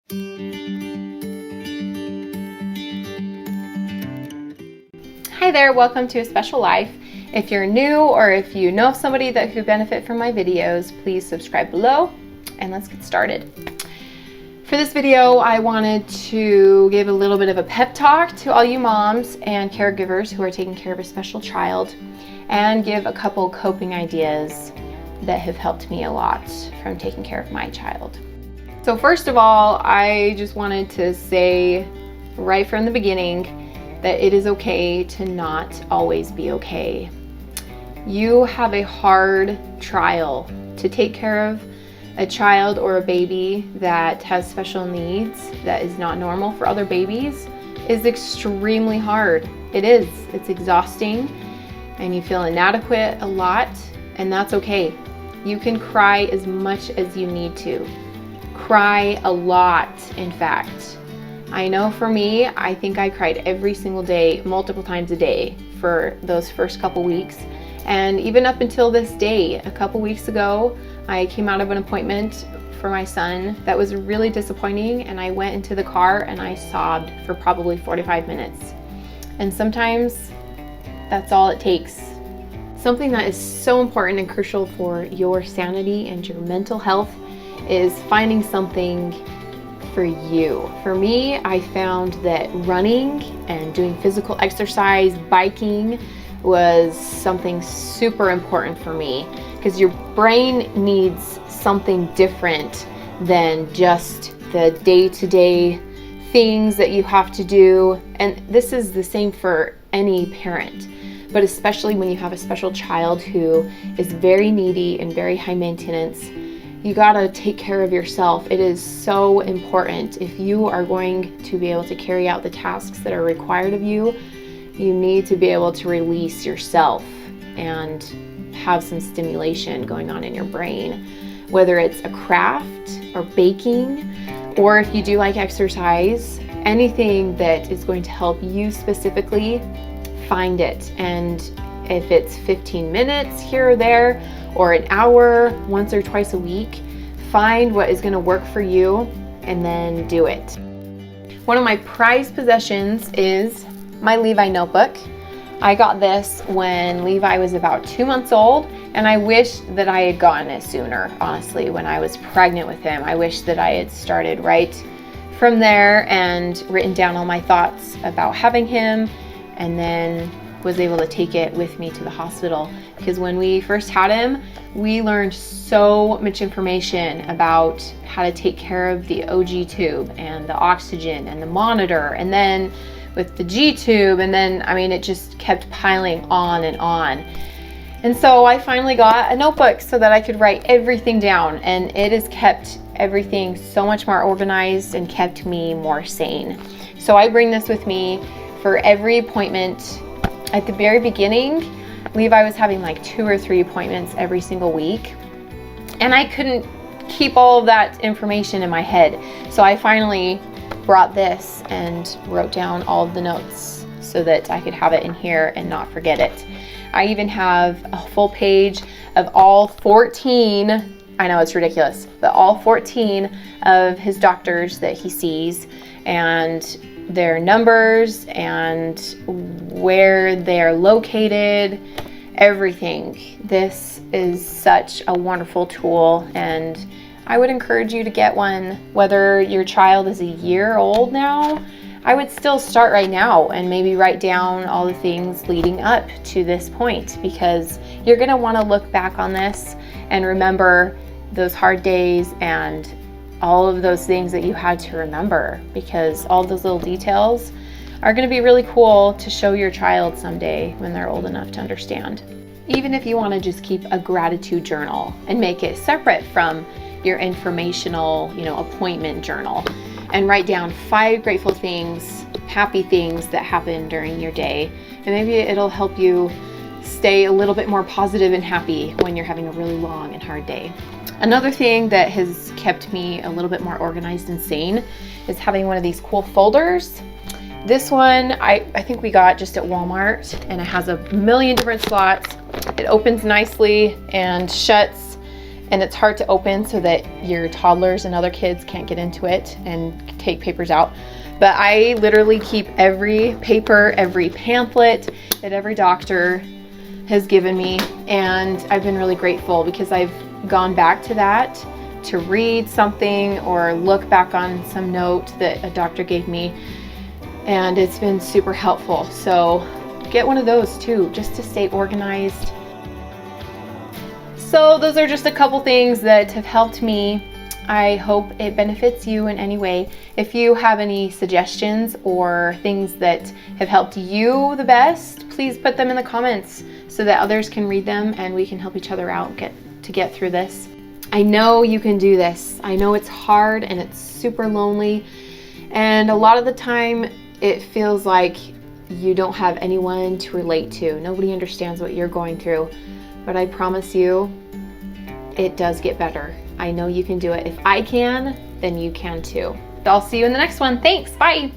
Hi there, welcome to A Special Life. If you're new or if you know of somebody that could benefit from my videos, please subscribe below and let's get started. For this video, I wanted to give a little bit of a pep talk to all you moms and caregivers who are taking care of a special child and give a couple coping ideas that have helped me a lot from taking care of my child. So first of all, I just wanted to say right from the beginning that it is okay to not always be okay. You have a hard trial to take care of a child or a baby that has special needs that is not normal for other babies is extremely hard. It is. It's exhausting and you feel inadequate a lot, and that's okay. You can cry as much as you need to. Cry a lot, in fact. I know for me, I think I cried every single day, multiple times a day for those first couple weeks. And even up until this day, a couple weeks ago, I came out of an appointment for my son that was really disappointing, and I went into the car and I sobbed for probably 45 minutes. And sometimes that's all it takes. Something that is so important and crucial for your sanity and your mental health is finding something for you. For me, I found that running and doing physical exercise, biking, was something super important for me, because your brain needs something different than just the day-to-day things that you have to do. And this is the same for any parent, but especially when you have a special child who is very needy and very high maintenance. You gotta take care of yourself. It is so important. If you are going to be able to carry out the tasks that are required of you, you need to be able to release yourself and have some stimulation going on in your brain. Whether it's a craft or baking, or if you do like exercise, anything that is going to help you specifically, find it. And if it's 15 minutes here or there, or an hour once or twice a week, find what is going to work for you and then do it. One of my prized possessions is my Levi notebook. I got this when Levi was about 2 months old, and I wish that I had gotten it sooner, honestly. When I was pregnant with him, I wish that I had started right from there and written down all my thoughts about having him, and then was able to take it with me to the hospital. Because when we first had him, we learned so much information about how to take care of the OG tube and the oxygen and the monitor, and then with the G tube, and then, I mean, it just kept piling on and on. And so I finally got a notebook so that I could write everything down, and it has kept everything so much more organized and kept me more sane. So I bring this with me for every appointment. At the very beginning, Levi was having like 2 or 3 appointments every single week, and I couldn't keep all of that information in my head. So I finally brought this and wrote down all of the notes so that I could have it in here and not forget it. I even have a full page of all 14, I know it's ridiculous, but all 14 of his doctors that he sees, and their numbers and where they're located, everything. This is such a wonderful tool, and I would encourage you to get one. Whether your child is a year old now, I would still start right now and maybe write down all the things leading up to this point, because you're gonna wanna look back on this and remember those hard days and all of those things that you had to remember, because all those little details are going to be really cool to show your child someday when they're old enough to understand. Even if you want to just keep a gratitude journal and make it separate from your informational, appointment journal, and write down 5 grateful things, happy things that happen during your day, and maybe it'll help you stay a little bit more positive and happy when you're having a really long and hard day. Another thing that has kept me a little bit more organized and sane is having one of these cool folders. This one I think we got just at Walmart, and it has a million different slots. It opens nicely and shuts, and it's hard to open so that your toddlers and other kids can't get into it and take papers out. But I literally keep every paper, every pamphlet that every doctor has given me, and I've been really grateful because I've gone back to that to read something or look back on some note that a doctor gave me, and it's been super helpful. So get one of those too, just to stay organized. So those are just a couple things that have helped me. I hope it benefits you in any way. If you have any suggestions or things that have helped you the best, please put them in the comments so that others can read them and we can help each other out to get through this. I know you can do this. I know it's hard and it's super lonely, and a lot of the time it feels like you don't have anyone to relate to. Nobody understands what you're going through, but I promise you, it does get better. I know you can do it. If I can, then you can too. I'll see you in the next one. Thanks. Bye.